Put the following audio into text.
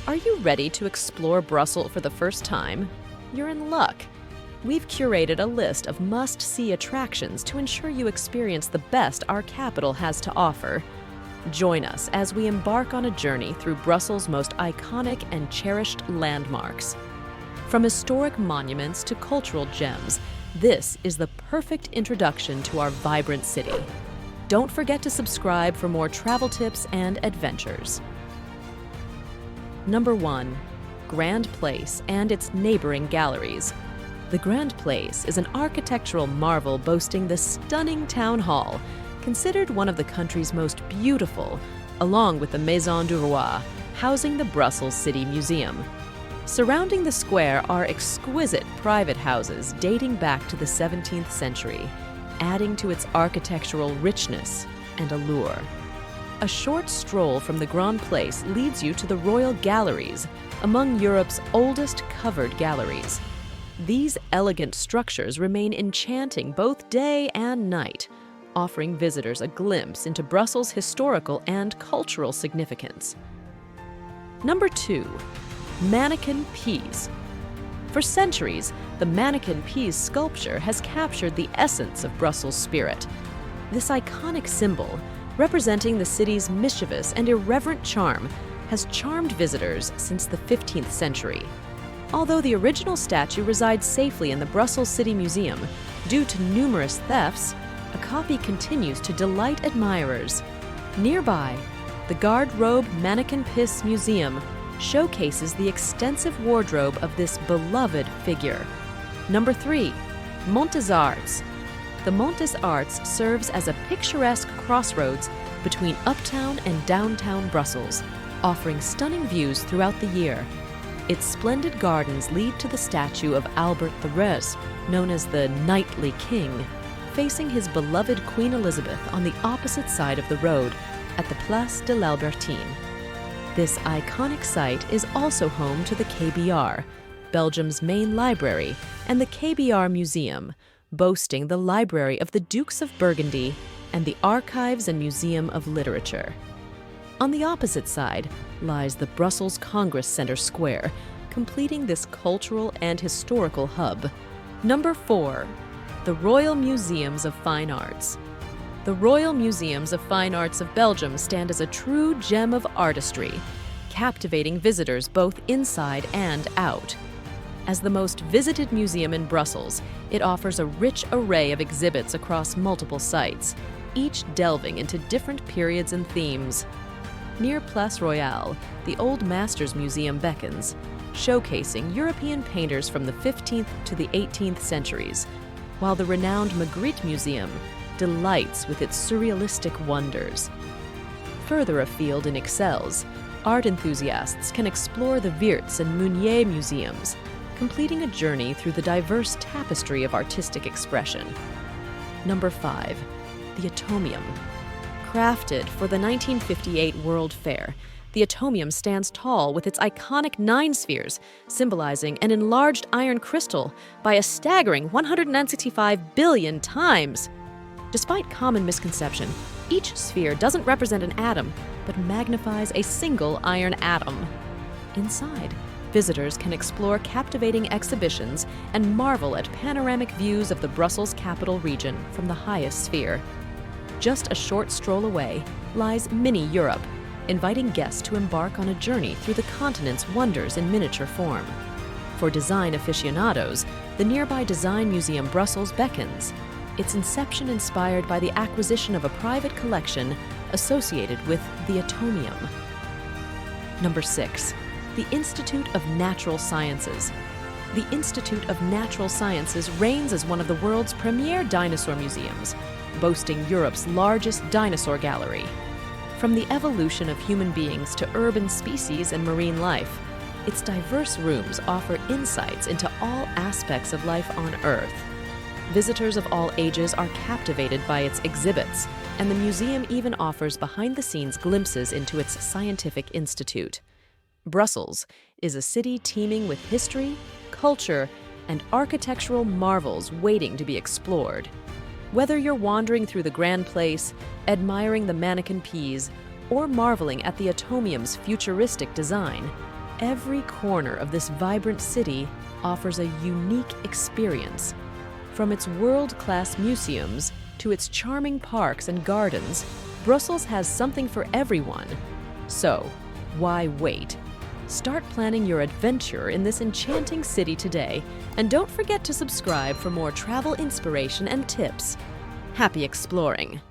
Are you ready to explore Brussels for the first time? You're in luck. We've curated a list of must-see attractions to ensure you experience the best our capital has to offer. Join us as we embark on a journey through Brussels' most iconic and cherished landmarks. From historic monuments to cultural gems, this is the perfect introduction to our vibrant city. Don't forget to subscribe for more travel tips and adventures. Number 1. Grand Place and its neighboring galleries. The Grand Place is an architectural marvel boasting the stunning town hall, considered one of the country's most beautiful, along with the Maison du Roi, housing the Brussels City Museum. Surrounding the square are exquisite private houses dating back to the 17th century, adding to its architectural richness and allure. A short stroll from the Grand Place leads you to the Royal Galleries, among Europe's oldest covered galleries. These elegant structures remain enchanting both day and night, offering visitors a glimpse into Brussels' historical and cultural significance. Number 2. Mannequin Peas. For centuries, the Mannequin Peas sculpture has captured the essence of Brussels' spirit. This iconic symbol, representing the city's mischievous and irreverent charm, has charmed visitors since the 15th century. Although the original statue resides safely in the Brussels City Museum, due to numerous thefts, a copy continues to delight admirers. Nearby, the Garde-Robe Mannequin Peas Museum showcases the extensive wardrobe of this beloved figure. Number 3. Mont des Arts. The Mont des Arts serves as a picturesque crossroads between uptown and downtown Brussels, offering stunning views throughout the year. Its splendid gardens lead to the statue of Albert the Rose, known as the Knightly King, facing his beloved Queen Elizabeth on the opposite side of the road at the Place de l'Albertine. This iconic site is also home to the KBR, Belgium's main library, and the KBR Museum, boasting the Library of the Dukes of Burgundy and the Archives and Museum of Literature. On the opposite side lies the Brussels Congress Center Square, completing this cultural and historical hub. Number 4. The Royal Museums of Fine Arts. The Royal Museums of Fine Arts of Belgium stand as a true gem of artistry, captivating visitors both inside and out. As the most visited museum in Brussels, it offers a rich array of exhibits across multiple sites, each delving into different periods and themes. Near Place Royale, the Old Masters Museum beckons, showcasing European painters from the 15th to the 18th centuries, while the renowned Magritte Museum delights with its surrealistic wonders. Further afield in Ixelles, art enthusiasts can explore the Wiertz and Meunier museums, completing a journey through the diverse tapestry of artistic expression. Number 5. The Atomium. Crafted for the 1958 World Fair, the Atomium stands tall with its iconic 9 spheres, symbolizing an enlarged iron crystal by a staggering 165 billion times. Despite common misconception, each sphere doesn't represent an atom, but magnifies a single iron atom. Inside, visitors can explore captivating exhibitions and marvel at panoramic views of the Brussels capital region from the highest sphere. Just a short stroll away lies Mini Europe, inviting guests to embark on a journey through the continent's wonders in miniature form. For design aficionados, the nearby Design Museum Brussels beckons, its inception inspired by the acquisition of a private collection associated with the Atomium. Number 6. The Institute of Natural Sciences. The Institute of Natural Sciences reigns as one of the world's premier dinosaur museums, boasting Europe's largest dinosaur gallery. From the evolution of human beings to urban species and marine life, its diverse rooms offer insights into all aspects of life on Earth. Visitors of all ages are captivated by its exhibits, and the museum even offers behind-the-scenes glimpses into its scientific institute. Brussels is a city teeming with history, culture, and architectural marvels waiting to be explored. Whether you're wandering through the Grand Place, admiring the Mannequin Peas, or marveling at the Atomium's futuristic design, Every corner of this vibrant city offers a unique experience. From its world-class museums to its charming parks and gardens, Brussels has something for everyone. So, why wait? Start planning your adventure in this enchanting city today, and don't forget to subscribe for more travel inspiration and tips. Happy exploring!